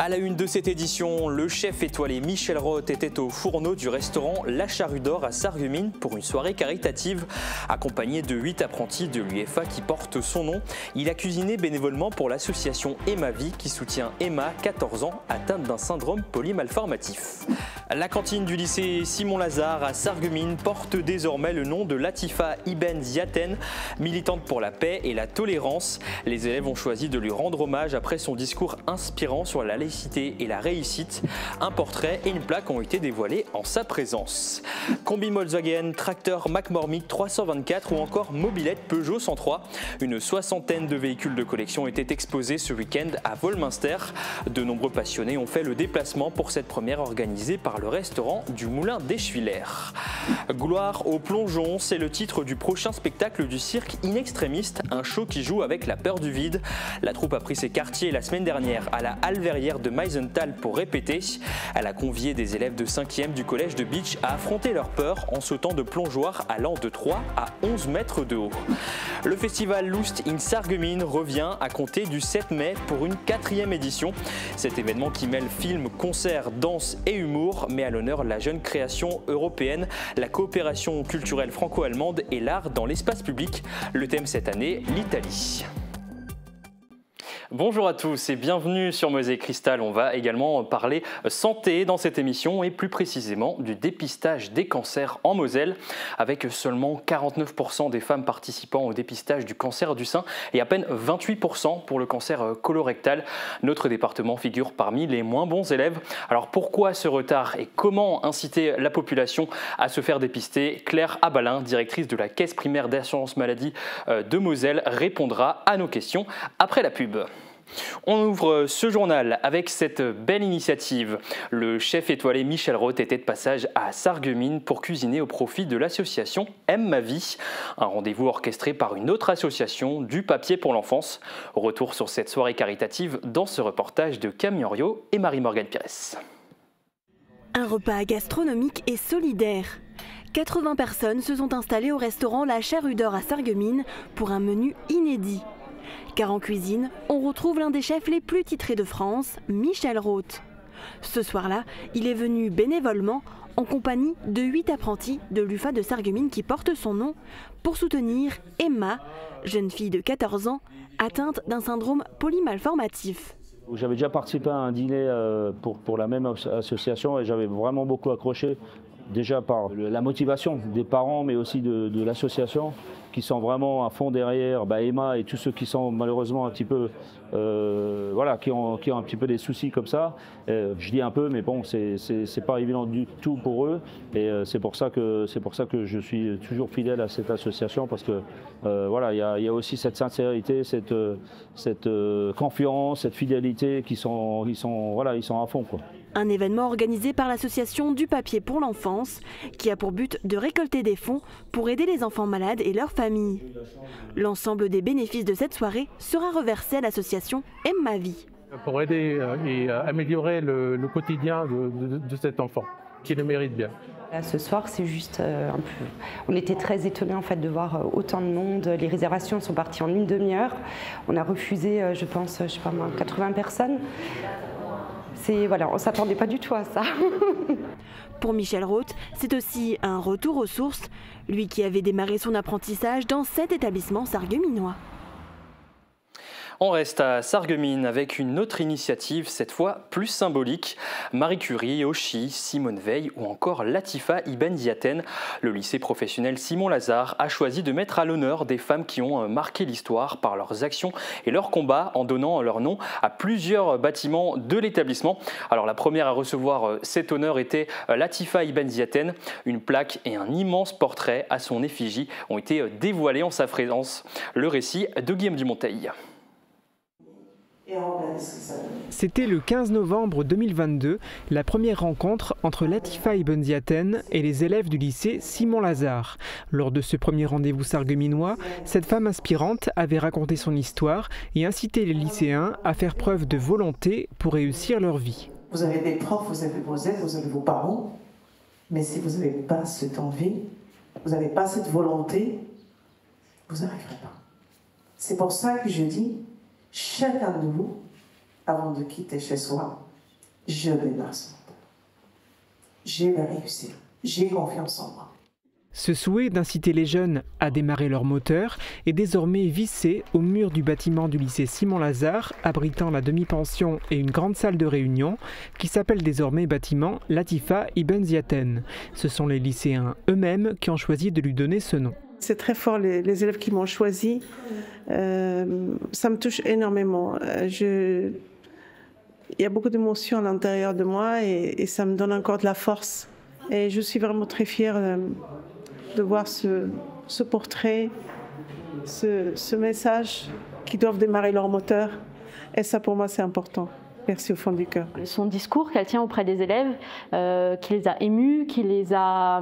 À la une de cette édition, le chef étoilé Michel Roth était au fourneau du restaurant La Charrue d'Or à Sarreguemines pour une soirée caritative. Accompagné de 8 apprentis de l'UEFA qui portent son nom, il a cuisiné bénévolement pour l'association Emma Vie qui soutient Emma, 14 ans, atteinte d'un syndrome polymalformatif. La cantine du lycée Simon Lazare à Sarreguemines porte désormais le nom de Latifa Ibn Ziaten, militante pour la paix et la tolérance. Les élèves ont choisi de lui rendre hommage après son discours inspirant sur la laïcité et la réussite. Un portrait et une plaque ont été dévoilés en sa présence. Combi Volkswagen, tracteur McCormick 324 ou encore mobilette Peugeot 103. Une soixantaine de véhicules de collection étaient exposés ce week-end à Volminster. De nombreux passionnés ont fait le déplacement pour cette première organisée par le restaurant du Moulin d'Eschwiller. Gloire au plongeon, c'est le titre du prochain spectacle du cirque In Extremis, un show qui joue avec la peur du vide. La troupe a pris ses quartiers la semaine dernière à la Halle Verrière de Meisenthal pour répéter. Elle a convié des élèves de 5e du collège de Beach à affronter leur peur en sautant de plongeoires allant de 3 à 11 mètres de haut. Le festival Lust in Sarreguemines revient à compter du 7 mai pour une 4e édition. Cet événement qui mêle films, concerts, danse et humour met à l'honneur la jeune création européenne, la coopération culturelle franco-allemande et l'art dans l'espace public. Le thème cette année, l'Italie. Bonjour à tous et bienvenue sur Mosaïque Cristal. On va également parler santé dans cette émission et plus précisément du dépistage des cancers en Moselle, avec seulement 49% des femmes participant au dépistage du cancer du sein et à peine 28% pour le cancer colorectal. Notre département figure parmi les moins bons élèves. Alors pourquoi ce retard et comment inciter la population à se faire dépister? Claire Abalin, directrice de la Caisse primaire d'assurance maladie de Moselle, répondra à nos questions après la pub. On ouvre ce journal avec cette belle initiative. Le chef étoilé Michel Roth était de passage à Sarreguemines pour cuisiner au profit de l'association Aime ma vie. Un rendez-vous orchestré par une autre association, Du papier pour l'enfance. Retour sur cette soirée caritative dans ce reportage de Camille Henriot et Marie-Morgane Pires. Un repas gastronomique et solidaire. 80 personnes se sont installées au restaurant La Charrue d'Or à Sarreguemines pour un menu inédit. Car en cuisine, on retrouve l'un des chefs les plus titrés de France, Michel Roth. Ce soir-là, il est venu bénévolement en compagnie de 8 apprentis de l'UFA de Sarreguemines qui portent son nom pour soutenir Emma, jeune fille de 14 ans, atteinte d'un syndrome polymalformatif. J'avais déjà participé à un dîner pour la même association et j'avais vraiment beaucoup accroché, déjà par la motivation des parents mais aussi de l'association qui sont vraiment à fond derrière Emma et tous ceux qui sont malheureusement un petit peu qui ont un petit peu des soucis comme ça. Je dis un peu mais bon c'est pas évident du tout pour eux et c'est pour ça que je suis toujours fidèle à cette association parce que il y a aussi cette sincérité, cette confiance, cette fidélité ils sont à fond quoi. Un événement organisé par l'association Du papier pour l'enfance qui a pour but de récolter des fonds pour aider les enfants malades et leurs familles. L'ensemble des bénéfices de cette soirée sera reversé à l'association Aime ma vie. Pour aider et améliorer le quotidien de cet enfant qui le mérite bien. Ce soir, c'est juste un peu... On était très étonnés en fait, de voir autant de monde. Les réservations sont parties en une demi-heure. On a refusé, je pense, 80 personnes. On ne s'attendait pas du tout à ça. Pour Michel Roth, c'est aussi un retour aux sources, lui qui avait démarré son apprentissage dans cet établissement sarregueminois. On reste à Sarreguemines avec une autre initiative, cette fois plus symbolique. Marie Curie, Auchy, Simone Veil ou encore Latifa Ibn Ziaten. Le lycée professionnel Simon Lazare a choisi de mettre à l'honneur des femmes qui ont marqué l'histoire par leurs actions et leurs combats en donnant leur nom à plusieurs bâtiments de l'établissement. Alors la première à recevoir cet honneur était Latifa Ibn Ziaten. Une plaque et un immense portrait à son effigie ont été dévoilés en sa présence. Le récit de Guillaume Dumonteil. C'était le 15 novembre 2022, la première rencontre entre Latifa Ibn Ziaten et les élèves du lycée Simon Lazare. Lors de ce premier rendez-vous sarregueminois, cette femme inspirante avait raconté son histoire et incité les lycéens à faire preuve de volonté pour réussir leur vie. Vous avez des profs, vous avez vos aides, vous avez vos parents, mais si vous n'avez pas cette envie, vous n'avez pas cette volonté, vous n'arriverez pas. C'est pour ça que je dis, chacun de vous, avant de quitter chez soi, je vais vers ce monde. Je vais réussir. J'ai confiance en moi. Ce souhait d'inciter les jeunes à démarrer leur moteur est désormais vissé au mur du bâtiment du lycée Simon-Lazare, abritant la demi-pension et une grande salle de réunion, qui s'appelle désormais bâtiment Latifa Ibn Ziaten. Ce sont les lycéens eux-mêmes qui ont choisi de lui donner ce nom. C'est très fort, les élèves qui m'ont choisi. Ça me touche énormément. Il y a beaucoup d'émotions à l'intérieur de moi et ça me donne encore de la force. Et je suis vraiment très fière de voir ce portrait, ce message qui doivent démarrer leur moteur. Et ça, pour moi, c'est important. Merci au fond du cœur. Son discours qu'elle tient auprès des élèves, qui les a émus, qui les a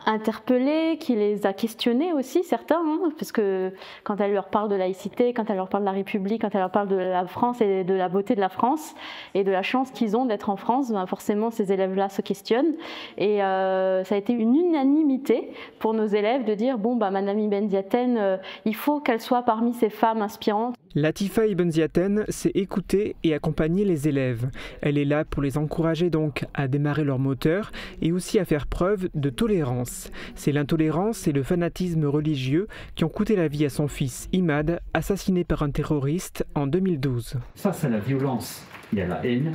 interpellés, qui les a questionnés aussi, certains, hein, parce que quand elle leur parle de laïcité, quand elle leur parle de la République, quand elle leur parle de la France et de la beauté de la France et de la chance qu'ils ont d'être en France, ben forcément ces élèves-là se questionnent. Et ça a été une unanimité pour nos élèves de dire bon, bah, Madame Ibn Ziaten, il faut qu'elle soit parmi ces femmes inspirantes. Latifa Ibn Ziaten sait écouter et accompagner les élèves. Elle est là pour les encourager donc à démarrer leur moteur et aussi à faire preuve de tolérance. C'est l'intolérance et le fanatisme religieux qui ont coûté la vie à son fils Imad, assassiné par un terroriste en 2012. Face à la violence et à la haine,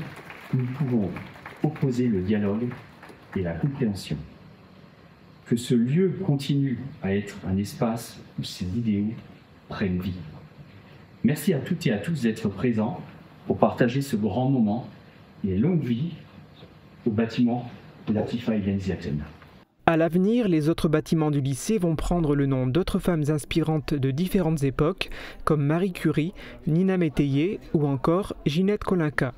nous pouvons opposer le dialogue et la compréhension. Que ce lieu continue à être un espace où ces idéaux prennent vie. Merci à toutes et à tous d'être présents pour partager ce grand moment et longue vie au bâtiment de Latifa Ibn Ziaten. À l'avenir, les autres bâtiments du lycée vont prendre le nom d'autres femmes inspirantes de différentes époques, comme Marie Curie, Nina Métayer ou encore Ginette Kolinka.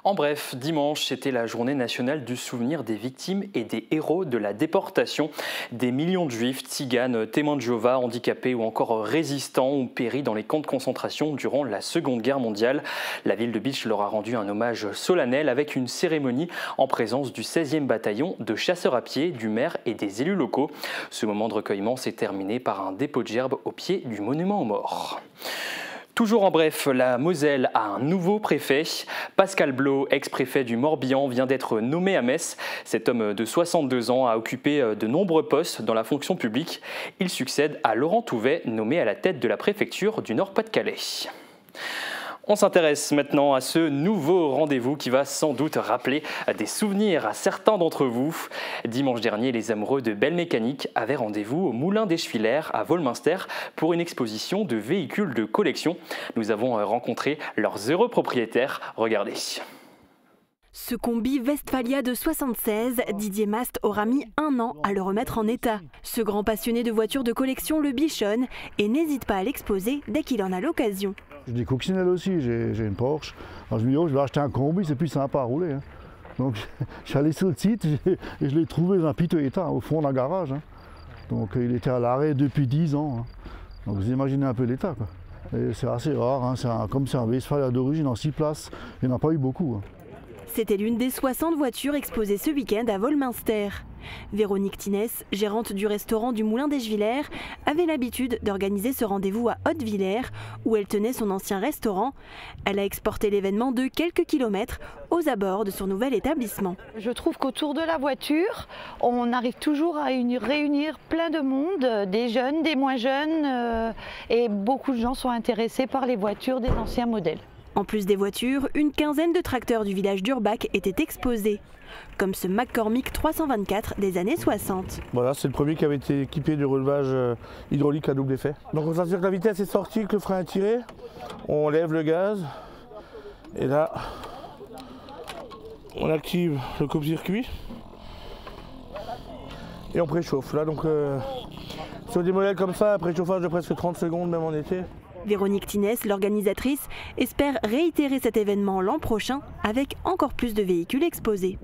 En bref, dimanche, c'était la journée nationale du souvenir des victimes et des héros de la déportation. Des millions de juifs, tziganes, témoins de Jéhovah, handicapés ou encore résistants ont péri dans les camps de concentration durant la Seconde Guerre mondiale. La ville de Bitche leur a rendu un hommage solennel avec une cérémonie en présence du 16e bataillon de chasseurs à pied, du maire et des élus locaux. Ce moment de recueillement s'est terminé par un dépôt de gerbes au pied du monument aux morts. Toujours en bref, la Moselle a un nouveau préfet. Pascal Blo, ex-préfet du Morbihan, vient d'être nommé à Metz. Cet homme de 62 ans a occupé de nombreux postes dans la fonction publique. Il succède à Laurent Touvet, nommé à la tête de la préfecture du Nord-Pas-de-Calais. On s'intéresse maintenant à ce nouveau rendez-vous qui va sans doute rappeler des souvenirs à certains d'entre vous. Dimanche dernier, les amoureux de belle mécanique avaient rendez-vous au Moulin des Schwiller à Wolminster pour une exposition de véhicules de collection. Nous avons rencontré leurs heureux propriétaires. Regardez. Ce combi Westphalia de 76, Didier Mast aura mis 1 an à le remettre en état. Ce grand passionné de voitures de collection le bichonne et n'hésite pas à l'exposer dès qu'il en a l'occasion. J'ai des coccinelles aussi, j'ai une Porsche. Alors je me dis, oh, je vais acheter un combi, c'est plus sympa à rouler. Hein. Donc je suis allé sur le site et je l'ai trouvé dans un piteux état, au fond d'un garage. Hein. Donc il était à l'arrêt depuis 10 ans. Hein. Donc vous imaginez un peu l'état. C'est assez rare, hein. Comme c'est un Westphalia d'origine en 6 places, il n'y en a pas eu beaucoup. Hein. C'était l'une des 60 voitures exposées ce week-end à Wolminster. Véronique Tinès, gérante du restaurant du Moulin des Schwiller, avait l'habitude d'organiser ce rendez-vous à Haute-Villers, où elle tenait son ancien restaurant. Elle a exporté l'événement de quelques kilomètres aux abords de son nouvel établissement. Je trouve qu'autour de la voiture, on arrive toujours à réunir plein de monde, des jeunes, des moins jeunes, et beaucoup de gens sont intéressés par les voitures des anciens modèles. En plus des voitures, une quinzaine de tracteurs du village d'Urbach étaient exposés, comme ce McCormick 324 des années 60. Voilà, c'est le premier qui avait été équipé du relevage hydraulique à double effet. Donc on s'assure que la vitesse est sortie, que le frein est tiré, on lève le gaz, et là, on active le coupe-circuit, et on préchauffe. Là, donc, sur des modèles comme ça, un préchauffage de presque 30 secondes, même en été. Véronique Tinès, l'organisatrice, espère réitérer cet événement l'an prochain avec encore plus de véhicules exposés.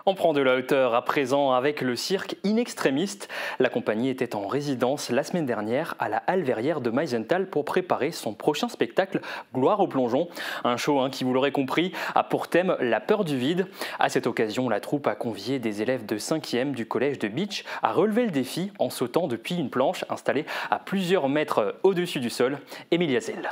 On prend de la hauteur à présent avec le cirque In Extremis. La compagnie était en résidence la semaine dernière à la Halle Verrière de Meisenthal pour préparer son prochain spectacle Gloire au plongeon. Un show qui, vous l'aurez compris, a pour thème la peur du vide. À cette occasion, la troupe a convié des élèves de 5e du collège de Bitche à relever le défi en sautant depuis une planche installée à plusieurs mètres au-dessus du sol. Emilia Zell.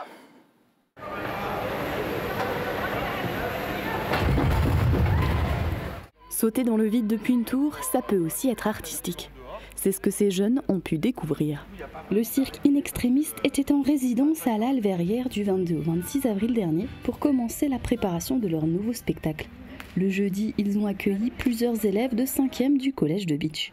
Sauter dans le vide depuis une tour, ça peut aussi être artistique. C'est ce que ces jeunes ont pu découvrir. Le cirque In Extremis était en résidence à la Halle Verrière du 22 au 26 avril dernier pour commencer la préparation de leur nouveau spectacle. Le jeudi, ils ont accueilli plusieurs élèves de 5e du collège de Bitche.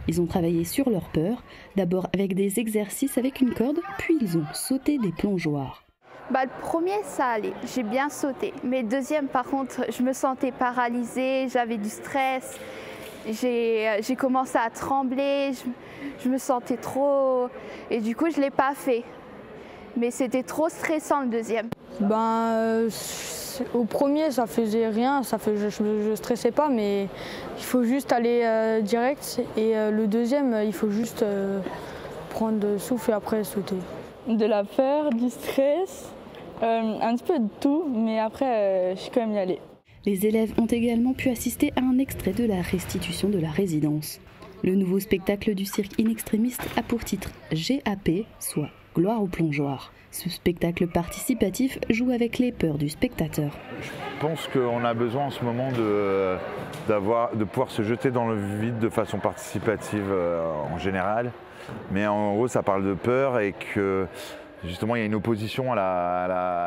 Ils ont travaillé sur leur peur, d'abord avec des exercices avec une corde, puis ils ont sauté des plongeoires. Le premier, ça allait, j'ai bien sauté. Mais le deuxième, par contre, je me sentais paralysée, j'avais du stress. J'ai commencé à trembler, je me sentais trop... Et du coup, je ne l'ai pas fait. Mais c'était trop stressant, le deuxième. Au premier, ça faisait rien, je stressais pas, mais il faut juste aller direct. Et le deuxième, il faut juste prendre le souffle et après sauter. De la peur, du stress, un petit peu de tout, mais après, je suis quand même y allée. Les élèves ont également pu assister à un extrait de la restitution de la résidence. Le nouveau spectacle du cirque In Extremis a pour titre GAP, soit Gloire au plongeoir. Ce spectacle participatif joue avec les peurs du spectateur. Je pense qu'on a besoin en ce moment de pouvoir se jeter dans le vide de façon participative en général. Mais en gros, ça parle de peur et que justement, il y a une opposition à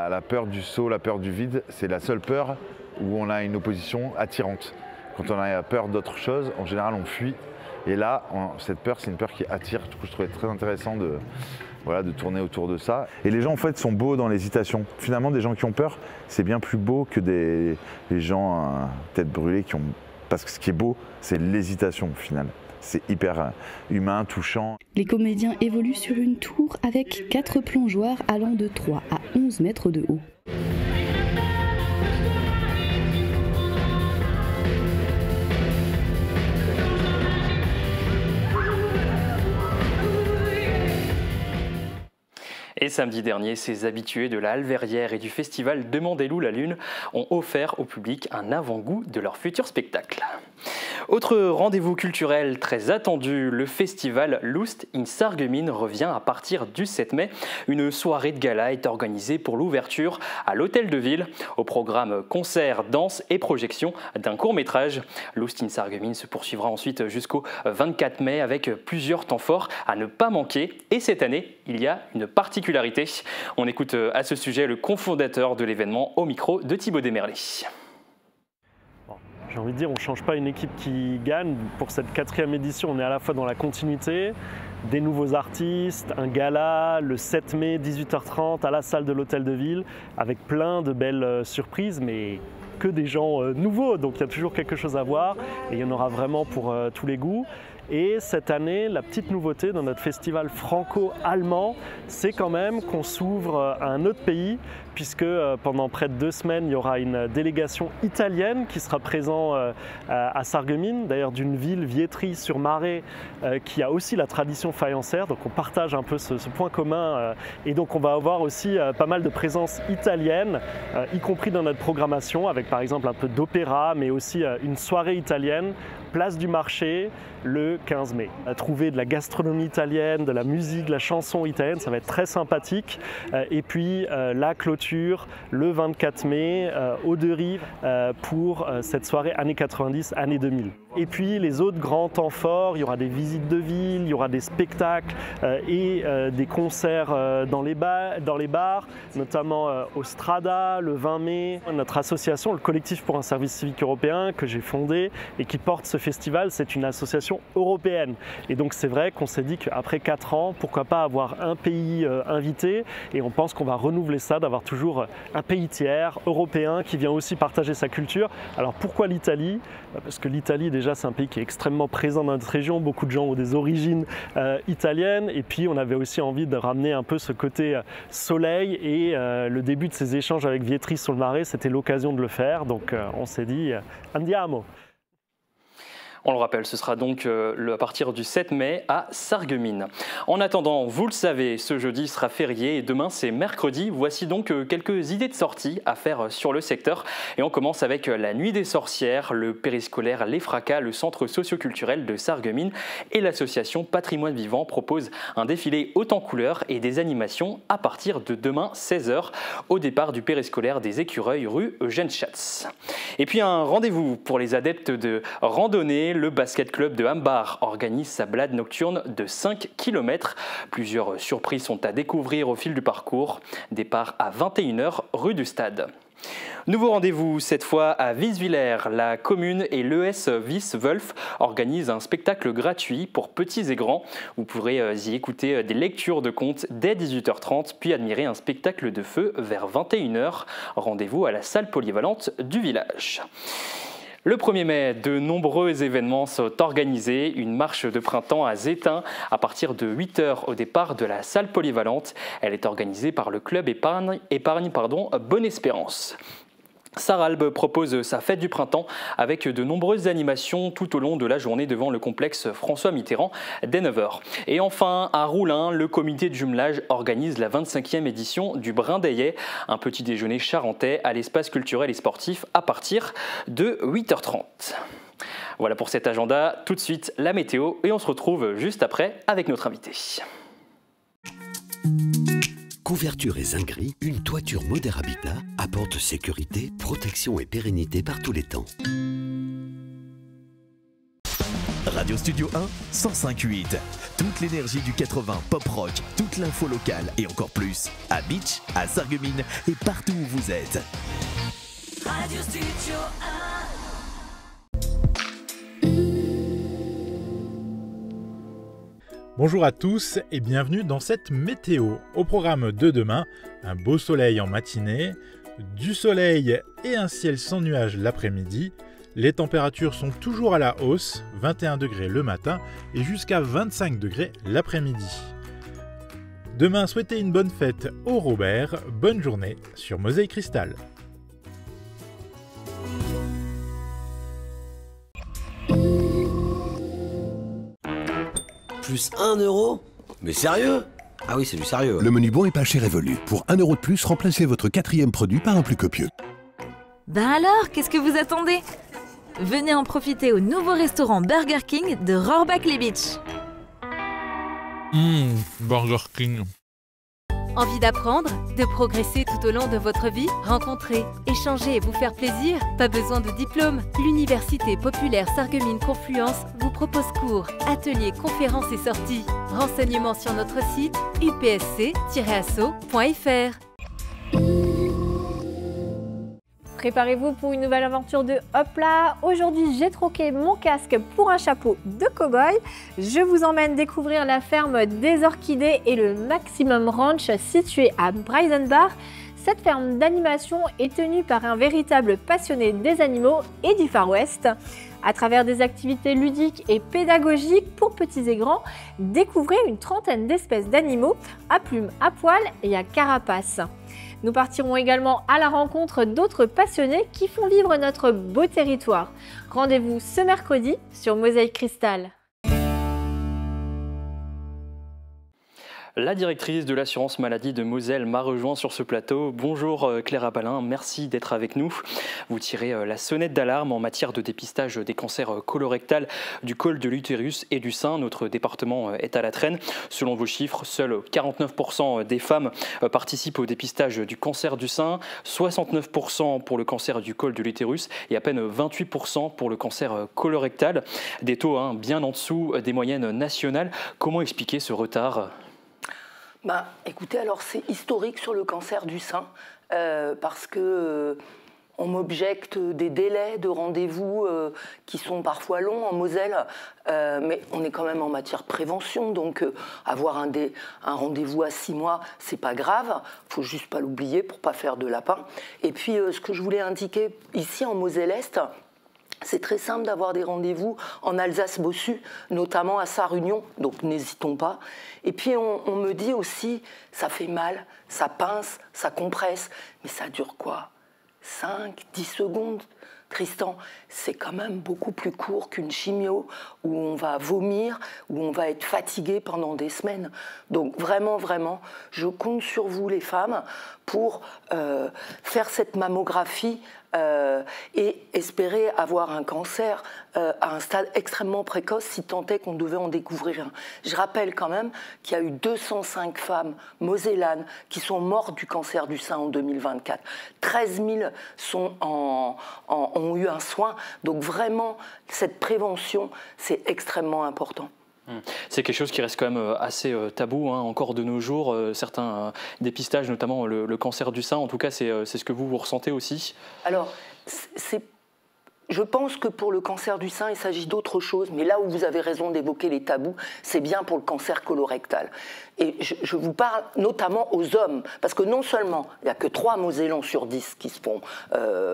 la peur du saut, la peur du vide. C'est la seule peur où on a une opposition attirante. Quand on a peur d'autre chose, en général, on fuit. Et là, cette peur, c'est une peur qui attire. Du coup, je trouvais très intéressant de tourner autour de ça. Et les gens, en fait, sont beaux dans l'hésitation. Finalement, des gens qui ont peur, c'est bien plus beau que des gens tête brûlée qui ont... Parce que ce qui est beau, c'est l'hésitation, au final. C'est hyper humain, touchant. Les comédiens évoluent sur une tour avec 4 plongeoires allant de 3 à 11 mètres de haut. Et samedi dernier, ces habitués de la Halle Verrière et du festival Demandez-nous la Lune ont offert au public un avant-goût de leur futur spectacle. Autre rendez-vous culturel très attendu, le festival Lust in Sarreguemines revient à partir du 7 mai. Une soirée de gala est organisée pour l'ouverture à l'Hôtel de Ville. Au programme concert, danse et projection d'un court-métrage. Lust in Sarreguemines se poursuivra ensuite jusqu'au 24 mai avec plusieurs temps forts à ne pas manquer. Et cette année, il y a une particularité. On écoute à ce sujet le cofondateur de l'événement au micro de Thibaut Desmerlet. J'ai envie de dire, on ne change pas une équipe qui gagne. Pour cette 4e édition, on est à la fois dans la continuité, des nouveaux artistes, un gala le 7 mai, 18h30 à la salle de l'Hôtel de Ville, avec plein de belles surprises, mais que des gens nouveaux. Donc il y a toujours quelque chose à voir et il y en aura vraiment pour tous les goûts. Et cette année, la petite nouveauté dans notre festival franco-allemand, c'est quand même qu'on s'ouvre à un autre pays, puisque pendant près de 2 semaines, il y aura une délégation italienne qui sera présente à Sarreguemines, d'ailleurs d'une ville, Vietri-sur-Marais, qui a aussi la tradition faïencière, donc on partage un peu ce point commun. Et donc on va avoir aussi pas mal de présence italienne, y compris dans notre programmation, avec par exemple un peu d'opéra, mais aussi une soirée italienne, place du marché, le 15 mai. À trouver de la gastronomie italienne, de la musique, de la chanson italienne, ça va être très sympathique. Et puis la clôture le 24 mai, aux Deux-Rives, pour cette soirée années 90, années 2000. Et puis les autres grands temps forts, il y aura des visites de ville, il y aura des spectacles et des concerts dans les bars, notamment au Strada le 20 mai. Notre association, le Collectif pour un service civique européen, que j'ai fondé et qui porte ce festival, c'est une association européenne. Et donc c'est vrai qu'on s'est dit qu'après 4 ans, pourquoi pas avoir un pays invité, et on pense qu'on va renouveler ça, d'avoir toujours un pays tiers, européen, qui vient aussi partager sa culture. Alors pourquoi l'Italie? Parce que l'Italie, déjà, c'est un pays qui est extrêmement présent dans notre région, beaucoup de gens ont des origines italiennes, et puis on avait aussi envie de ramener un peu ce côté soleil, et le début de ces échanges avec Vietri sur le Marais, c'était l'occasion de le faire, donc on s'est dit « andiamo ». On le rappelle, ce sera donc à partir du 7 mai à Sarreguemines. En attendant, vous le savez, ce jeudi sera férié et demain c'est mercredi. Voici donc quelques idées de sortie à faire sur le secteur. Et on commence avec la Nuit des sorcières, le périscolaire Les Fracas, le centre socioculturel de Sarreguemines et l'association Patrimoine Vivant proposent un défilé haut en couleurs et des animations à partir de demain 16h au départ du périscolaire des Écureuils rue Eugène Schatz. Et puis un rendez-vous pour les adeptes de randonnée. Le basket club de Hambar organise sa balade nocturne de 5 km. Plusieurs surprises sont à découvrir au fil du parcours. Départ à 21h rue du Stade. Nouveau rendez-vous, cette fois à Wieswiller. La commune et l'ES Wieswolf organisent un spectacle gratuit pour petits et grands. Vous pourrez y écouter des lectures de contes dès 18h30, puis admirer un spectacle de feu vers 21h. Rendez-vous à la salle polyvalente du village. Le 1er mai, de nombreux événements sont organisés. Une marche de printemps à Zétain à partir de 8h au départ de la salle polyvalente. Elle est organisée par le club épargne Bonne Espérance. Sarralbe propose sa fête du printemps avec de nombreuses animations tout au long de la journée devant le complexe François Mitterrand dès 9h. Et enfin, à Roulin, le comité de jumelage organise la 25e édition du Brin d'Ayet, un petit déjeuner charentais à l'espace culturel et sportif à partir de 8h30. Voilà pour cet agenda, tout de suite la météo et on se retrouve juste après avec notre invité. Couverture et zinguerie, une toiture Moder Habitat apporte sécurité, protection et pérennité par tous les temps. Radio Studio 1, 105.8. Toute l'énergie du 80 pop rock, toute l'info locale et encore plus. À Beach, à Sarreguemines et partout où vous êtes. Radio Studio 1. Bonjour à tous et bienvenue dans cette météo. Au programme de demain, un beau soleil en matinée, du soleil et un ciel sans nuages l'après-midi. Les températures sont toujours à la hausse, 21 degrés le matin et jusqu'à 25 degrés l'après-midi. Demain, souhaitez une bonne fête au Robert. Bonne journée sur Mosaïque Cristal. Plus 1 euro? Mais sérieux? Ah oui, c'est du sérieux. Le menu bon et pas cher évolue. Pour 1 euro de plus, remplacez votre 4e produit par un plus copieux. Ben alors, qu'est-ce que vous attendez? Venez en profiter au nouveau restaurant Burger King de Rohrbach-les-Beach. Burger King. Envie d'apprendre, de progresser tout au long de votre vie? Rencontrer, échanger et vous faire plaisir? Pas besoin de diplôme. L'Université populaire Sarreguemines Confluence vous propose cours, ateliers, conférences et sorties. Renseignements sur notre site upsc-asso.fr. Préparez-vous pour une nouvelle aventure de Hopla. Aujourd'hui, j'ai troqué mon casque pour un chapeau de cow-boy. Je vous emmène découvrir la ferme des orchidées et le Maximum Ranch situé à Breisenbach. Cette ferme d'animation est tenue par un véritable passionné des animaux et du Far West. À travers des activités ludiques et pédagogiques pour petits et grands, découvrez une trentaine d'espèces d'animaux à plumes, à poils et à carapace. Nous partirons également à la rencontre d'autres passionnés qui font vivre notre beau territoire. Rendez-vous ce mercredi sur Mosaïque Cristal. La directrice de l'assurance maladie de Moselle m'a rejoint sur ce plateau. Bonjour Claire Abalin, merci d'être avec nous. Vous tirez la sonnette d'alarme en matière de dépistage des cancers colorectals, du col de l'utérus et du sein. Notre département est à la traîne. Selon vos chiffres, seuls 49% des femmes participent au dépistage du cancer du sein, 69% pour le cancer du col de l'utérus et à peine 28% pour le cancer colorectal. Des taux bien en dessous des moyennes nationales. Comment expliquer ce retard ? Écoutez, alors c'est historique sur le cancer du sein parce que on m'objecte des délais de rendez-vous qui sont parfois longs en Moselle, mais on est quand même en matière prévention, donc avoir un rendez-vous à 6 mois, c'est pas grave, faut juste pas l'oublier pour pas faire de lapin. Et puis ce que je voulais indiquer ici en Moselle-Est, c'est très simple d'avoir des rendez-vous en Alsace-Bossu, notamment à Sarre-Union, donc n'hésitons pas. Et puis on me dit aussi, ça fait mal, ça pince, ça compresse, mais ça dure quoi ? 5, 10 secondes ? Tristan, c'est quand même beaucoup plus court qu'une chimio où on va vomir, où on va être fatigué pendant des semaines. Donc vraiment, vraiment, je compte sur vous les femmes pour faire cette mammographie et espérer avoir un cancer à un stade extrêmement précoce si tant est qu'on devait en découvrir un. Je rappelle quand même qu'il y a eu 205 femmes mosellanes qui sont mortes du cancer du sein en 2024. 13 000 ont eu un soin. Donc vraiment, cette prévention, c'est extrêmement important. C'est quelque chose qui reste quand même assez tabou encore de nos jours. Certains dépistages, notamment le cancer du sein, en tout cas, c'est ce que vous ressentez aussi. Alors, je pense que pour le cancer du sein, il s'agit d'autre chose. Mais là où vous avez raison d'évoquer les tabous, c'est bien pour le cancer colorectal. Et je vous parle notamment aux hommes, parce que non seulement il n'y a que 3 Mosellans sur 10 qui se font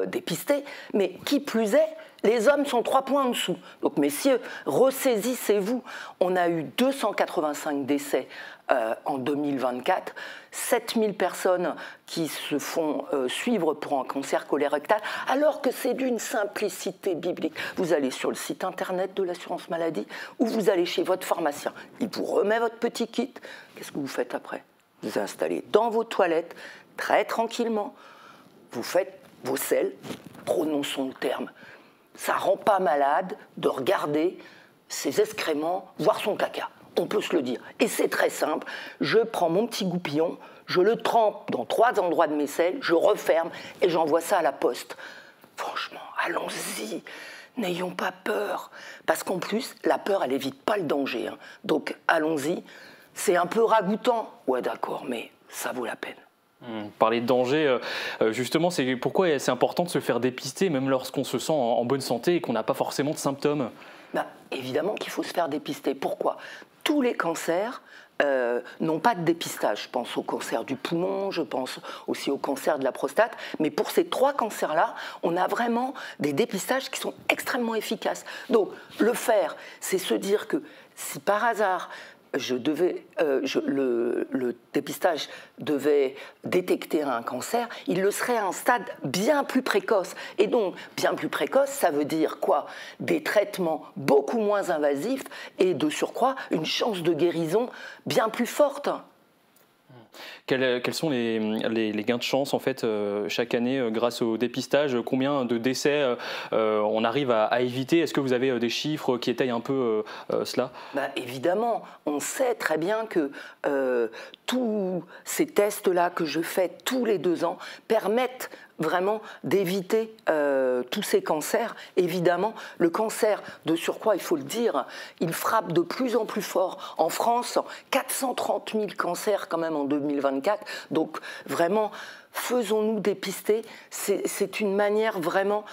dépister, mais qui plus est, les hommes sont 3 points en dessous. Donc, messieurs, ressaisissez-vous. On a eu 285 décès en 2024, 7000 personnes qui se font suivre pour un cancer colorectal, alors que c'est d'une simplicité biblique. Vous allez sur le site internet de l'assurance maladie ou vous allez chez votre pharmacien. Il vous remet votre petit kit. Qu'est-ce que vous faites après? Vous installez dans vos toilettes, très tranquillement. Vous faites vos selles, prononçons le terme. Ça ne rend pas malade de regarder ses excréments, voire son caca. On peut se le dire. Et c'est très simple. Je prends mon petit goupillon, je le trempe dans 3 endroits de mes selles, je referme et j'envoie ça à la poste. Franchement, allons-y. N'ayons pas peur. Parce qu'en plus, la peur, elle évite pas le danger. Donc, allons-y. C'est un peu ragoûtant. Ouais, d'accord, mais ça vaut la peine. Parler de danger, justement, c'est pourquoi c'est important de se faire dépister, même lorsqu'on se sent en bonne santé et qu'on n'a pas forcément de symptômes. Évidemment qu'il faut se faire dépister. Pourquoi? Tous les cancers n'ont pas de dépistage. Je pense au cancer du poumon, je pense aussi au cancer de la prostate. Mais pour ces 3 cancers-là, on a vraiment des dépistages qui sont extrêmement efficaces. Donc, le faire, c'est se dire que si par hasard, le dépistage devait détecter un cancer, il le serait à un stade bien plus précoce. Et donc, bien plus précoce, ça veut dire quoi? Des traitements beaucoup moins invasifs et de surcroît, une chance de guérison bien plus forte. Quels sont les gains de chance en fait chaque année grâce au dépistage? Combien de décès on arrive à éviter? Est-ce que vous avez des chiffres qui étayent un peu cela? Évidemment, on sait très bien que tous ces tests-là que je fais tous les 2 ans permettent vraiment d'éviter tous ces cancers. Évidemment, le cancer, de surcroît, il faut le dire, il frappe de plus en plus fort. En France, 430 000 cancers quand même en 2024. Donc vraiment, faisons-nous dépister. C'est une manière vraiment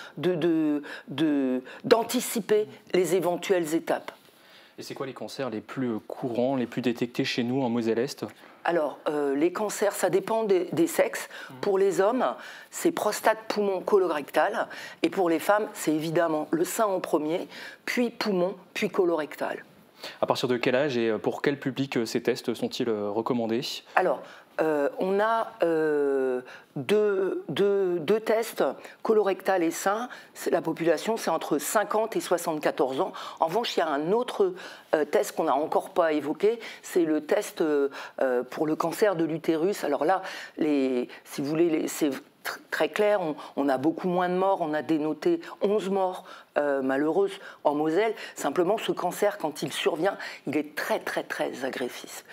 d'anticiper les éventuelles étapes. Et c'est quoi les cancers les plus courants, les plus détectés chez nous en Moselle-Est? Alors, les cancers, ça dépend des sexes. Pour les hommes, c'est prostate, poumon, colorectal. Et pour les femmes, c'est évidemment le sein en premier, puis poumon, puis colorectal. À partir de quel âge et pour quel public ces tests sont-ils recommandés? Alors, on a deux tests, colorectal et sein. La population, c'est entre 50 et 74 ans. En revanche, il y a un autre test qu'on n'a encore pas évoqué, c'est le test pour le cancer de l'utérus. Alors là, si vous voulez, c'est très clair, on a beaucoup moins de morts, on a dénoté 11 morts malheureuses en Moselle. Simplement, ce cancer, quand il survient, il est très, très, très agressif.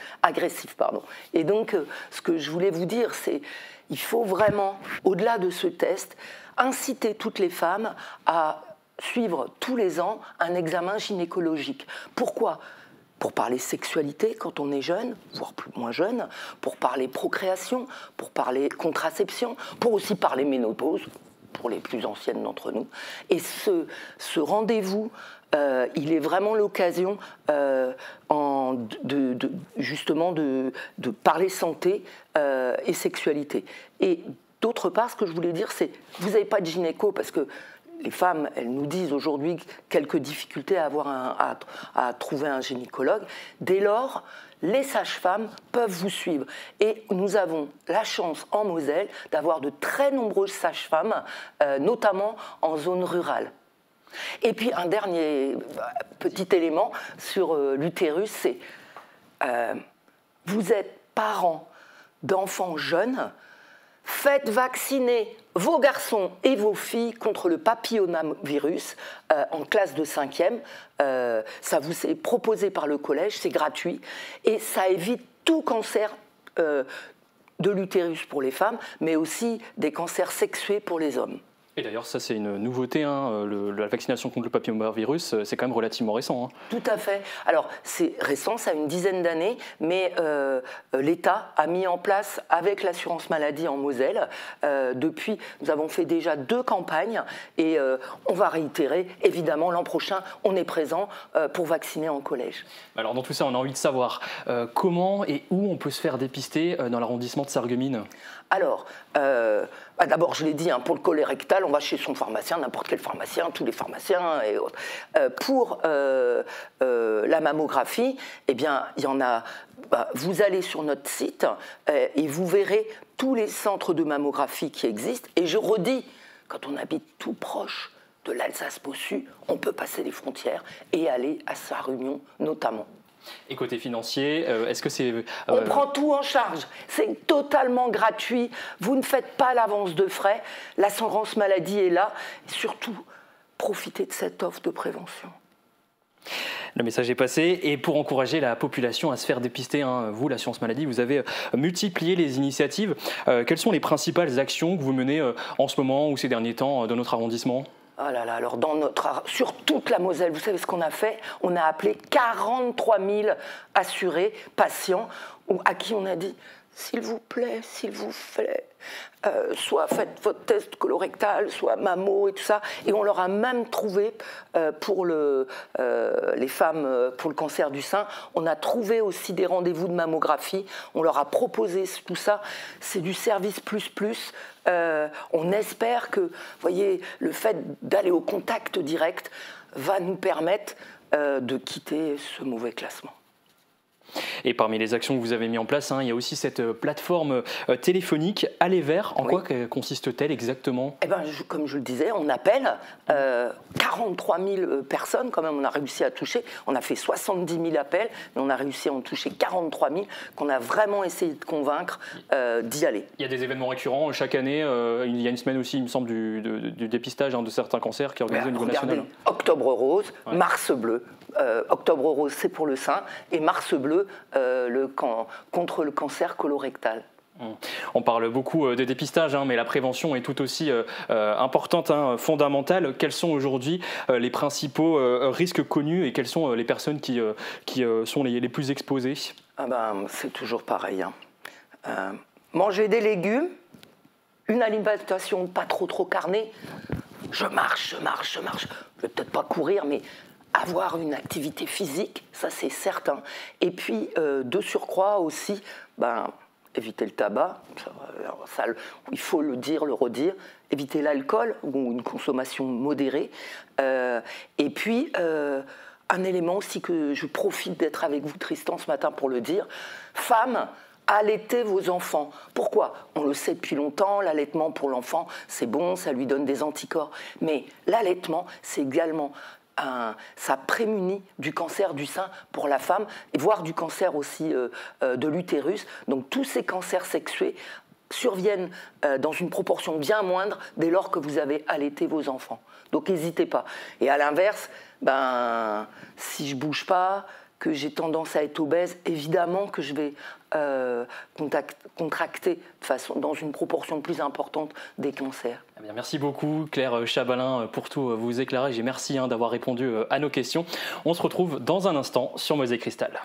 Et donc, ce que je voulais vous dire, c'est qu'il faut vraiment, au-delà de ce test, inciter toutes les femmes à suivre tous les ans un examen gynécologique. Pourquoi ? Pour parler sexualité quand on est jeune, voire moins jeune, pour parler procréation, pour parler contraception, pour aussi parler ménopause, pour les plus anciennes d'entre nous. Et ce rendez-vous, il est vraiment l'occasion justement de parler santé et sexualité. Et d'autre part, ce que je voulais dire, c'est vous n'avez pas de gynéco parce que les femmes, elles nous disent aujourd'hui quelques difficultés à trouver un gynécologue. Dès lors, les sages-femmes peuvent vous suivre. Et nous avons la chance en Moselle d'avoir de très nombreuses sages-femmes, notamment en zone rurale. Et puis un dernier petit élément sur l'utérus, c'est vous êtes parents d'enfants jeunes, faites vacciner vos garçons et vos filles contre le papillomavirus en classe de 5e. Ça vous est proposé par le collège, c'est gratuit. Et ça évite tout cancer de l'utérus pour les femmes, mais aussi des cancers sexués pour les hommes. Et d'ailleurs, ça c'est une nouveauté, hein, la vaccination contre le papillomavirus, c'est quand même relativement récent. Hein. Tout à fait. Alors c'est récent, ça a une dizaine d'années, mais l'État a mis en place avec l'assurance maladie en Moselle, depuis, nous avons fait déjà 2 campagnes et on va réitérer, évidemment l'an prochain, on est présent pour vacciner en collège. Alors dans tout ça, on a envie de savoir comment et où on peut se faire dépister dans l'arrondissement de Sarreguemines. Alors, d'abord, je l'ai dit, hein, pour le colorectal, on va chez son pharmacien, n'importe quel pharmacien, tous les pharmaciens et autres. Pour la mammographie, eh bien, il y en a. Vous allez sur notre site et vous verrez tous les centres de mammographie qui existent. Et je redis, quand on habite tout proche de l'Alsace-Bossu, on peut passer les frontières et aller à Sarre-Union notamment. Et côté financier, est-ce que c'est... On prend tout en charge, c'est totalement gratuit, vous ne faites pas l'avance de frais, l'assurance maladie est là, et surtout, profitez de cette offre de prévention. Le message est passé, et pour encourager la population à se faire dépister, hein, vous, l'assurance maladie, vous avez multiplié les initiatives. Quelles sont les principales actions que vous menez en ce moment ou ces derniers temps dans notre arrondissement ? Ah là là, alors sur toute la Moselle, vous savez ce qu'on a fait? On a appelé 43 000 assurés, patients, à qui on a dit « s'il vous plaît, s'il vous plaît, soit faites votre test colorectal, soit mammo et tout ça ». Et on leur a même trouvé, pour les femmes, pour le cancer du sein, on a trouvé aussi des rendez-vous de mammographie, on leur a proposé tout ça. C'est du service plus. On espère que, voyez, le fait d'aller au contact direct va nous permettre de quitter ce mauvais classement. Et parmi les actions que vous avez mises en place, hein, il y a aussi cette plateforme téléphonique Aller Vers. En quoi consiste-t-elle exactement? Eh ben, comme je le disais, on appelle 43 000 personnes, quand même, on a réussi à toucher. On a fait 70 000 appels, mais on a réussi à en toucher 43 000 qu'on a vraiment essayé de convaincre d'y aller. Il y a des événements récurrents chaque année. Il y a une semaine aussi, il me semble, du dépistage, hein, de certains cancers qui est organisé au niveau national. Octobre Rose, Mars Bleu. Octobre Rose, c'est pour le sein, et Mars Bleu, contre le cancer colorectal. On parle beaucoup de dépistage, hein, mais la prévention est tout aussi importante, hein, fondamentale. Quels sont aujourd'hui les principaux risques connus et quelles sont les personnes qui sont les plus exposées? C'est toujours pareil. Hein. Manger des légumes, une alimentation pas trop carnée. Je marche. Je vais peut-être pas courir, mais avoir une activité physique, ça c'est certain. Et puis, de surcroît aussi, éviter le tabac, ça, il faut le dire, le redire, éviter l'alcool ou une consommation modérée. Et puis, un élément aussi que je profite d'être avec vous, Tristan, ce matin pour le dire, femmes, allaitez vos enfants. Pourquoi? On le sait depuis longtemps, l'allaitement pour l'enfant, c'est bon, ça lui donne des anticorps. Mais l'allaitement, c'est également... ça prémunit du cancer du sein pour la femme, et voire du cancer aussi de l'utérus. Donc tous ces cancers sexués surviennent dans une proportion bien moindre dès lors que vous avez allaité vos enfants. Donc n'hésitez pas. Et à l'inverse, si je ne bouge pas, que j'ai tendance à être obèse, évidemment que je vais contracter dans une proportion plus importante des cancers. Eh bien, merci beaucoup Claire Chabalin pour tous vos éclairages et merci d'avoir répondu à nos questions. On se retrouve dans un instant sur Moselle Cristal.